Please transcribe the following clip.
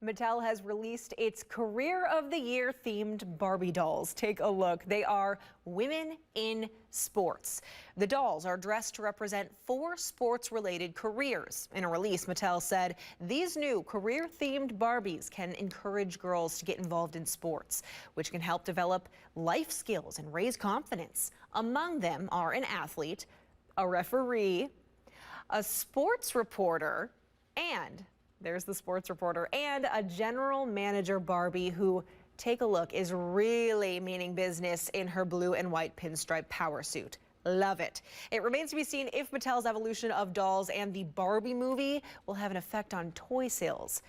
Mattel has released its Career of the Year themed Barbie dolls. Take a look. They are women in sports. The dolls are dressed to represent 4 sports-related careers. In a release, Mattel said these new career-themed Barbies can encourage girls to get involved in sports, which can help develop life skills and raise confidence. Among them are an athlete, a referee, a sports reporter, and there's the sports reporter, and a general manager Barbie who, take a look, is really meaning business in her blue and white pinstripe power suit. Love it. It remains to be seen if Mattel's evolution of dolls and the Barbie movie will have an effect on toy sales.